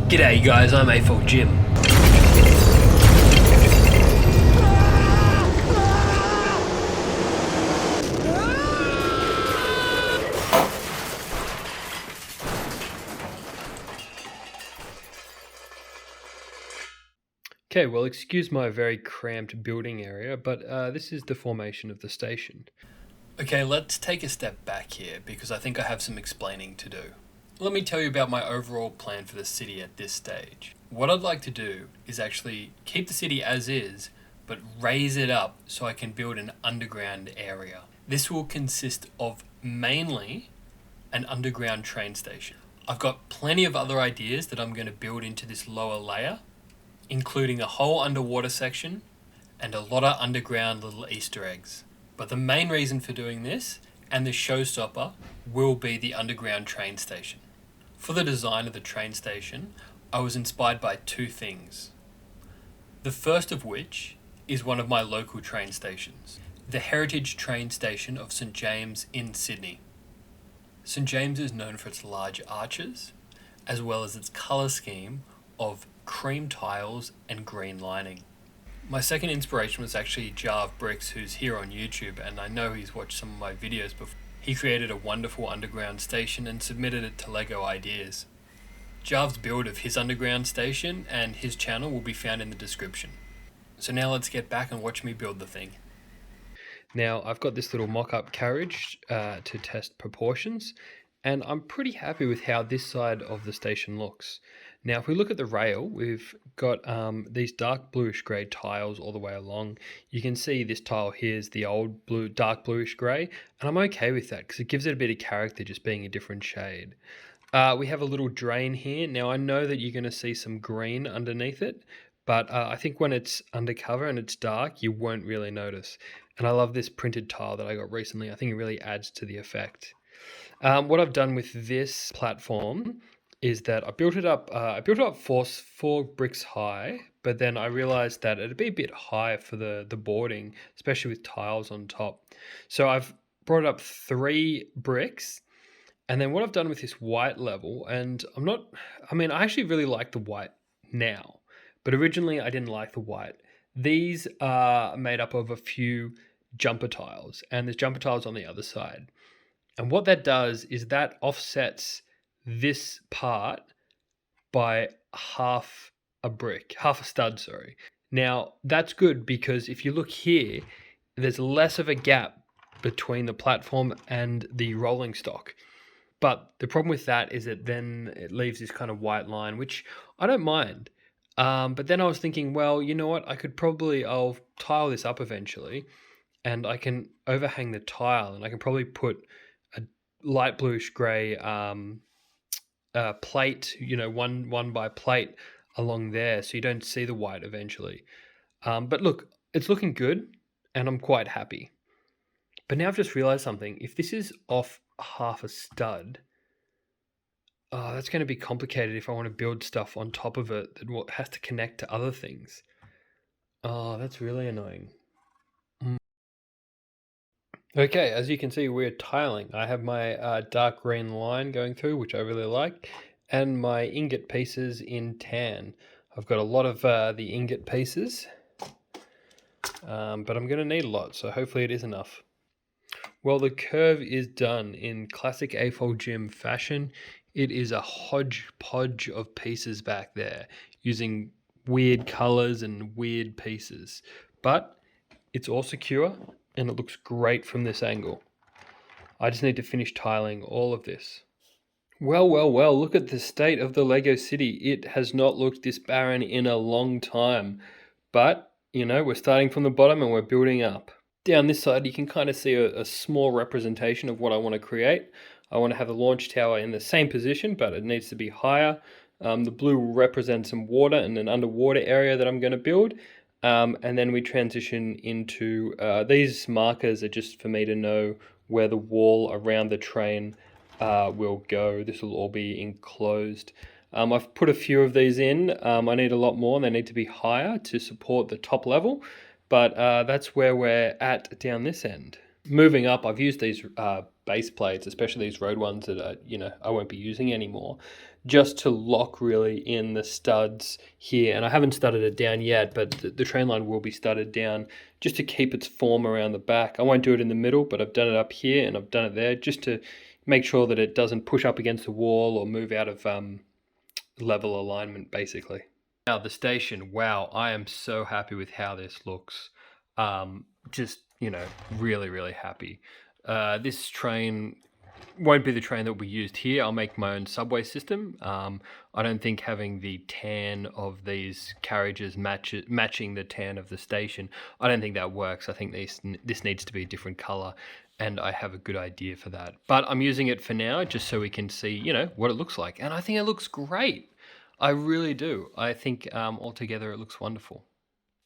G'day guys, I'm AfolJim. Okay, well excuse my very cramped building area, but this is the formation of the station. Okay, let's take a step back here because I think I have some explaining to do. Let me tell you about my overall plan for the city at this stage. What I'd like to do is actually keep the city as is, but raise it up so I can build an underground area. This will consist of mainly an underground train station. I've got plenty of other ideas that I'm going to build into this lower layer, including a whole underwater section and a lot of underground little Easter eggs. But the main reason for doing this, and the showstopper, will be the underground train station. For the design of the train station, I was inspired by two things. The first of which is one of my local train stations, the Heritage Train Station of St James in Sydney. St James is known for its large arches, as well as its colour scheme of cream tiles and green lining. My second inspiration was actually Jarv Bricks, who's here on YouTube, and I know he's watched some of my videos before. He created a wonderful underground station and submitted it to LEGO Ideas. Jarv's build of his underground station and his channel will be found in the description. So now let's get back and watch me build the thing. Now I've got this little mock-up carriage to test proportions, and I'm pretty happy with how this side of the station looks. Now if we look at the rail, we've got these dark bluish grey tiles all the way along. You can see this tile here is the old blue, dark bluish grey, and I'm okay with that because it gives it a bit of character just being a different shade. We have a little drain here. Now I know that you're going to see some green underneath it, but I think when it's undercover and it's dark, you won't really notice. And I love this printed tile that I got recently. I think it really adds to the effect. What I've done with this platform is that I built it up. I built it up four bricks high, but then I realized that it'd be a bit high for the boarding, especially with tiles on top. So I've brought it up 3 bricks, and then what I've done with this white level, and I actually really like the white now, but originally I didn't like the white. These are made up of a few jumper tiles, and there's jumper tiles on the other side. And what that does is that offsets this part by half a stud, sorry. Now, that's good because if you look here, there's less of a gap between the platform and the rolling stock. But the problem with that is that then it leaves this kind of white line, which I don't mind. But then I was thinking, well, you know what? I'll tile this up eventually, and I can overhang the tile, and I can probably put a light bluish grey plate, one by plate along there, so you don't see the white eventually. But look, it's looking good, and I'm quite happy. But now I've just realized something. If this is off half a stud, that's going to be complicated if I want to build stuff on top of it that has to connect to other things. Oh, that's really annoying. Okay, as you can see, we're tiling. I have my dark green line going through, which I really like, and my ingot pieces in tan. I've got a lot of the ingot pieces, but I'm going to need a lot, so hopefully it is enough. Well, the curve is done in classic AfolJim fashion. It is a hodgepodge of pieces back there, using weird colors and weird pieces, but it's all secure and it looks great from this angle. I just need to finish tiling all of this. Well, look at the state of the Lego city. It has not looked this barren in a long time, but we're starting from the bottom and we're building up. Down this side, you can kind of see a small representation of what I want to create. I want to have the launch tower in the same position, but it needs to be higher. The blue will represent some water and an underwater area that I'm going to build. And then we transition into, these markers are just for me to know where the wall around the train will go. This will all be enclosed. I've put a few of these in. I need a lot more, and they need to be higher to support the top level. But that's where we're at down this end. Moving up, I've used these base plates, especially these road ones that I won't be using anymore, just to lock really in the studs here. And I haven't studded it down yet, but the train line will be studded down just to keep its form around the back. I won't do it in the middle, but I've done it up here and I've done it there just to make sure that it doesn't push up against the wall or move out of level alignment, basically. Now the station, wow, I am so happy with how this looks. Just, really, really happy. This train won't be the train that will be used here. I'll make my own subway system. I don't think having the tan of these carriages matching the tan of the station, I don't think that works. I think this needs to be a different color, and I have a good idea for that. But I'm using it for now just so we can see, what it looks like. And I think it looks great. I really do. I think altogether it looks wonderful.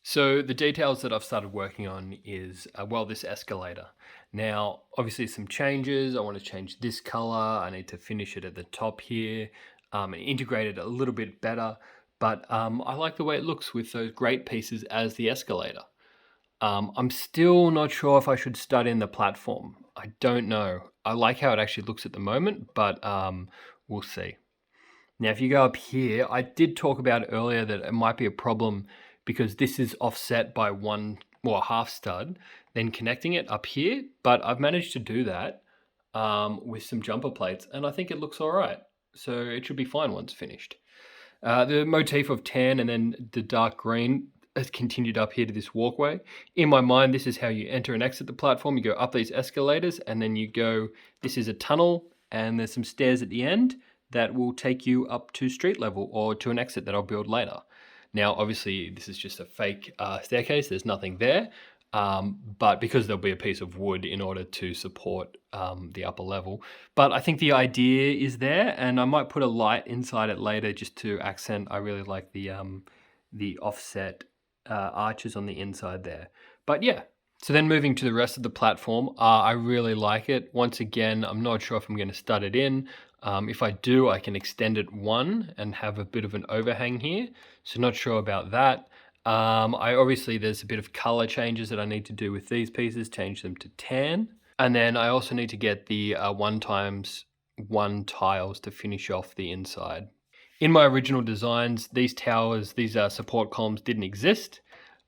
So the details that I've started working on is, this escalator. Now, obviously some changes. I want to change this color. I need to finish it at the top here and integrate it a little bit better. But I like the way it looks with those great pieces as the escalator. I'm still not sure if I should stud in the platform. I don't know. I like how it actually looks at the moment, but we'll see. Now, if you go up here, I did talk about earlier that it might be a problem because this is offset by half stud, then connecting it up here. But I've managed to do that with some jumper plates, and I think it looks all right. So it should be fine once finished. The motif of tan and then the dark green has continued up here to this walkway. In my mind, this is how you enter and exit the platform. You go up these escalators, and then you go, this is a tunnel, and there's some stairs at the end that will take you up to street level or to an exit that I'll build later. Now, obviously, this is just a fake staircase. There's nothing there, but because there'll be a piece of wood in order to support the upper level. But I think the idea is there, and I might put a light inside it later just to accent. I really like the offset arches on the inside there. But yeah. So then moving to the rest of the platform, I really like it. Once again, I'm not sure if I'm going to stud it in. If I do, I can extend it one and have a bit of an overhang here. So not sure about that. There's a bit of color changes that I need to do with these pieces, change them to tan. And then I also need to get the 1x1 tiles to finish off the inside. In my original designs, these support columns didn't exist.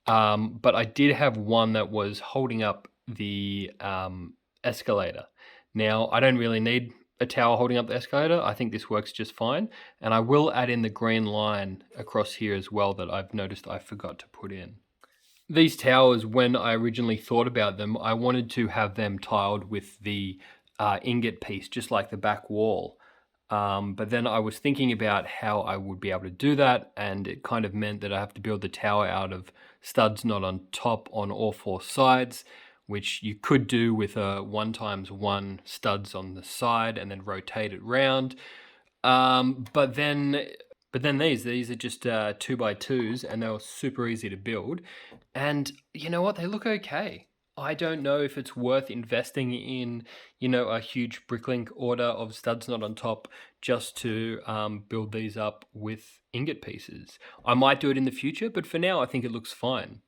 But I did have one that was holding up the escalator. Now, I don't really need a tower holding up the escalator. I think this works just fine. And I will add in the green line across here as well that I've noticed I forgot to put in. These towers, when I originally thought about them, I wanted to have them tiled with the ingot piece, just like the back wall. But then I was thinking about how I would be able to do that, and it kind of meant that I have to build the tower out of studs not on top on all four sides, which you could do with a 1x1 studs on the side and then rotate it round. But then these are just 2x2s, and they were super easy to build. And you know what? They look okay. I don't know if it's worth investing in, a huge bricklink order of studs not on top just to build these up with ingot pieces. I might do it in the future, but for now, I think it looks fine.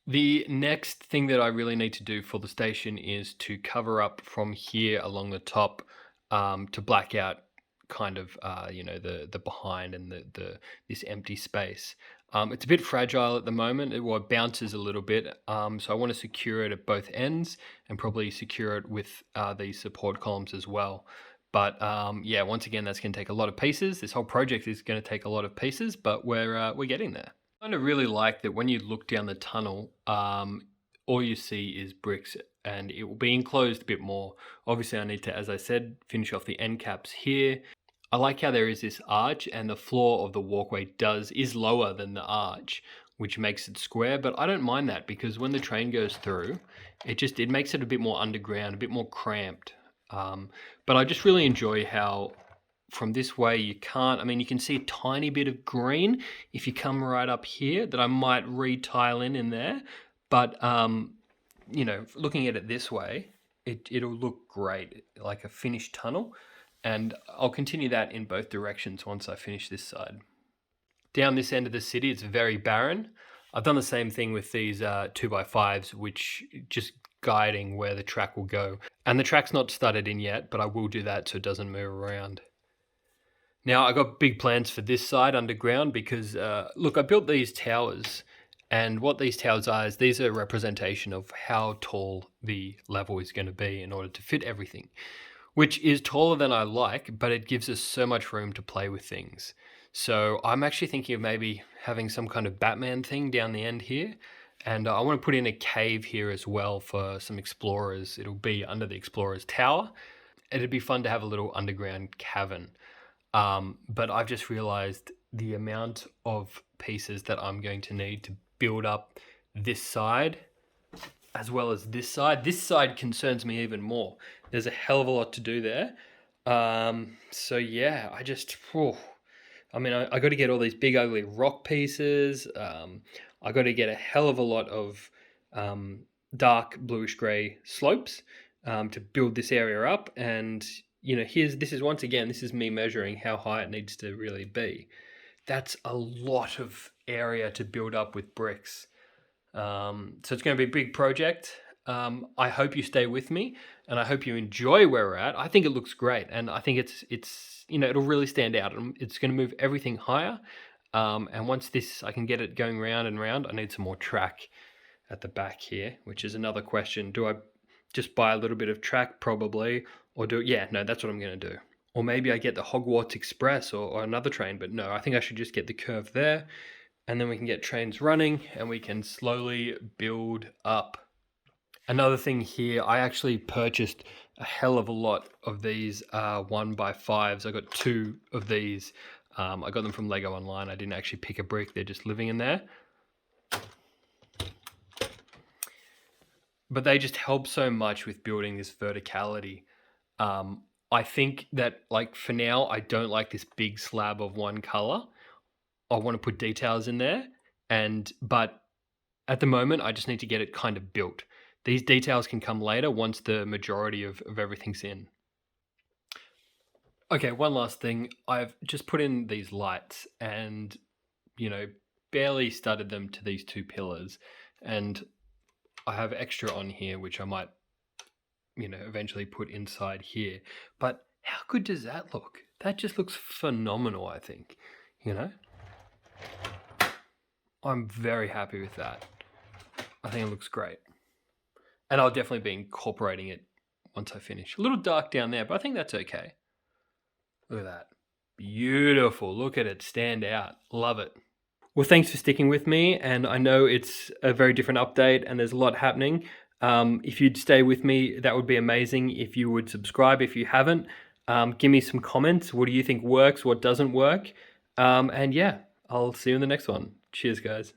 The next thing that I really need to do for the station is to cover up from here along the top to black out kind of the behind and this empty space. It's a bit fragile at the moment. It bounces a little bit, so I want to secure it at both ends and probably secure it with these support columns as well. But once again, that's going to take a lot of pieces. This whole project is going to take a lot of pieces, but we're getting there. I kind of really like that when you look down the tunnel, all you see is bricks, and it will be enclosed a bit more. Obviously, I need to, as I said, finish off the end caps here. I like how there is this arch, and the floor of the walkway is lower than the arch, which makes it square. But I don't mind that, because when the train goes through, it makes it a bit more underground, a bit more cramped. But I just really enjoy how from this way you can see a tiny bit of green if you come right up here that I might retile in there. But looking at it this way, it'll look great, like a finished tunnel. And I'll continue that in both directions once I finish this side. Down this end of the city, it's very barren. I've done the same thing with these 2x5s, which just guiding where the track will go. And the track's not studded in yet, but I will do that so it doesn't move around. Now, I got big plans for this side underground because, look, I built these towers, and what these towers are is these are a representation of how tall the level is going to be in order to fit everything, which is taller than I like, but it gives us so much room to play with things. So I'm actually thinking of maybe having some kind of Batman thing down the end here. And I want to put in a cave here as well for some explorers. It'll be under the explorer's tower. It'd be fun to have a little underground cavern. But I've just realized the amount of pieces that I'm going to need to build up this side as well as this side. This side concerns me even more. There's a hell of a lot to do there. So yeah, I got to get all these big ugly rock pieces. I got to get a hell of a lot of dark bluish grey slopes to build this area up. And this is me measuring how high it needs to really be. That's a lot of area to build up with bricks. So it's going to be a big project. I hope you stay with me, and I hope you enjoy where we're at. I think it looks great, and I think it's it'll really stand out. It's going to move everything higher. And once I can get it going round and round, I need some more track at the back here, which is another question. Do I just buy a little bit of track? Probably. Or that's what I'm going to do. Or maybe I get the Hogwarts Express or another train, but no, I think I should just get the curve there, and then we can get trains running and we can slowly build up. Another thing here, I actually purchased a hell of a lot of these 1x5s. I got 2 of these. I got them from Lego Online. I didn't actually pick a brick. They're just living in there. But they just help so much with building this verticality. I think that, for now, I don't like this big slab of one color. I want to put details in there. But at the moment, I just need to get it kind of built. These details can come later once the majority of everything's in. Okay, one last thing. I've just put in these lights and, barely studded them to these 2 pillars. And I have extra on here, which I might, eventually put inside here. But how good does that look? That just looks phenomenal, I think, I'm very happy with that. I think it looks great. And I'll definitely be incorporating it once I finish. A little dark down there, but I think that's okay. Look at that. Beautiful. Look at it stand out. Love it. Well, thanks for sticking with me. And I know it's a very different update and there's a lot happening. If you'd stay with me, that would be amazing. If you would subscribe if you haven't. Give me some comments. What do you think works? What doesn't work? And yeah, I'll see you in the next one. Cheers, guys.